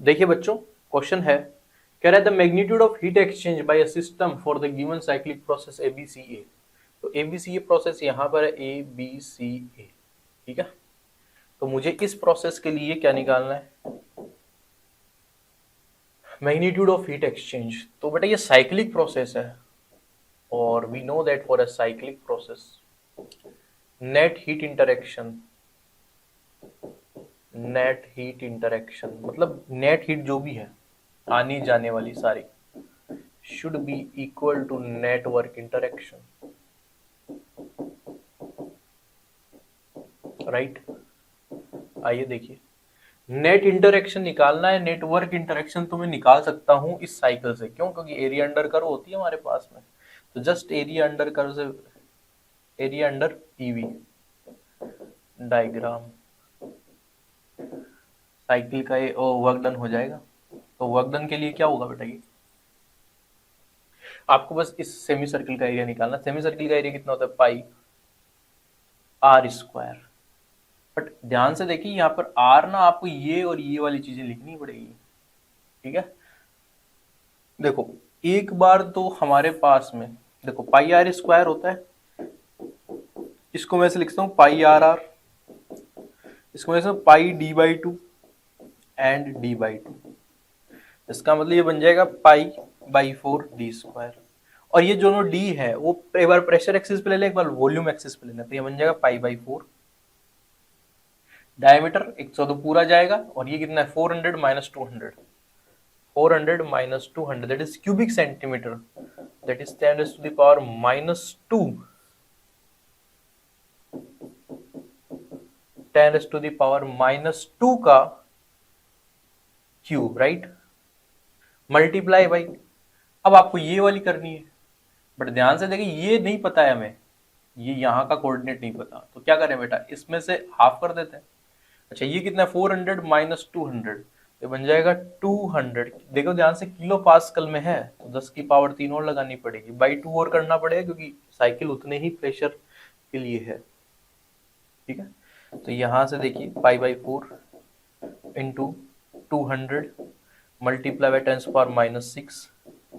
देखिए बच्चों, क्वेश्चन है, कह रहा है the magnitude of heat exchange bye a system for the given cyclic process ABCA। तो ABCA प्रोसेस यहाँ पर है ABCA, ठीक है। तो मुझे इस प्रोसेस के लिए क्या निकालना है, मैग्नीट्यूड ऑफ हीट एक्सचेंज। तो बेटा ये साइक्लिक प्रोसेस है और we know that for a cyclic process net heat interaction, net heat interaction मतलब नेट हीट जो भी है आनी जाने वाली सारी should be equal to net work interaction, right. आइए देखिए, नेट इंटरेक्शन निकालना है, नेटवर्क इंटरेक्शन तो मैं निकाल सकता हूं इस साइकिल से। क्यों? क्योंकि एरिया अंडर कर्व होती है हमारे पास में। तो जस्ट एरिया अंडर कर्व से, area under PV diagram cycle का ये वर्क डन हो जाएगा। तो वर्क डन के लिए क्या होगा बेटा, ये आपको बस इस सेमी सर्किल का एरिया निकालना। सेमी सर्किल का एरिया कितना होता है, पाई आर स्क्वायर। बट ध्यान से देखिए यहाँ पर आर ना आपको ये और ये वाली चीजें लिखनी पड़ेगी, ठीक है। देखो एक बार तो हमारे पास में देखो पाई आर स्क्वायर होता है, इसको मैं ऐसे लिखता हूँ पाई आर आर, इसको मैं ऐसे pi D by two and D by two. इसका मतलब ये बन जाएगा pi by four D square. और ये दोनों डी है वो एक बार प्रेशर एक्सिस पे ले लें, एक बार वॉल्यूम एक्सिस पे ले लें, तो ये बन जाएगा पाई बाई फोर। डायमीटर 100 तो पूरा जाएगा और ये कितना है 400 minus 200, 400 minus 200 that is cubic centimetre, that is 10 raised to the power minus 2, 10 raised to the power minus 2 का क्यूब, राइट, मल्टीप्लाई बाई। अब आपको ये वाली करनी है, बट ध्यान से देखिए ये नहीं पता है हमें, ये यहाँ का कोऑर्डिनेट नहीं पता, तो क्या करें बेटा, इसमें से हाफ कर देते हैं। अच्छा ये कितना है 400 माइनस 200, ये बन जाएगा 200। देखो ध्यान से किलो पास्कल में है तो 10 की पावर 3 और लगानी पड़ेगी, बाई 2 और करना पड़ेगा क्योंकि साइकिल उतने ही प्रेशर के लिए है, ठीक है। तो यहाँ से देखिए पाई by four into 200 multiply by 10 power minus 6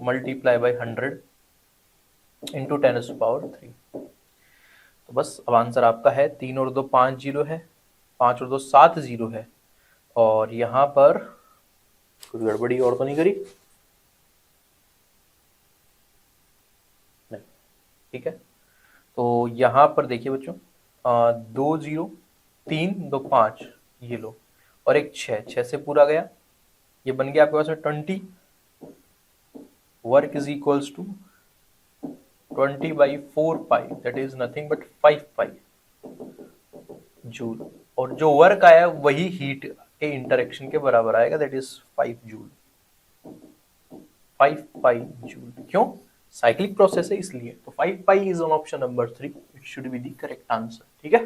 multiply by 100 into 10 power 3। तो बस अब आंसर आपका है 3 और 2 5 जीरो है, 5 और 2 7 जीरो है। और यहाँ पर कुछ गड़बड़ी और तो नहीं करी, नहीं, ठीक है। तो यहाँ पर देखिए बच्चों 2 जीरो 3 2 5 ये लो, और एक 6 से पूरा गया, ये बन गया आपके पास में 20। Work is equals to 20 by 4 pi that is nothing but 5 pi joule. और जो वर्क आया वही हीट के इंटरेक्शन के बराबर आएगा, that is 5 joule, 5 pi joule. क्यों? साइक्लिक प्रोसेस है इसलिए। तो 5 pi is on option number 3, it should be the correct answer, ठीक है।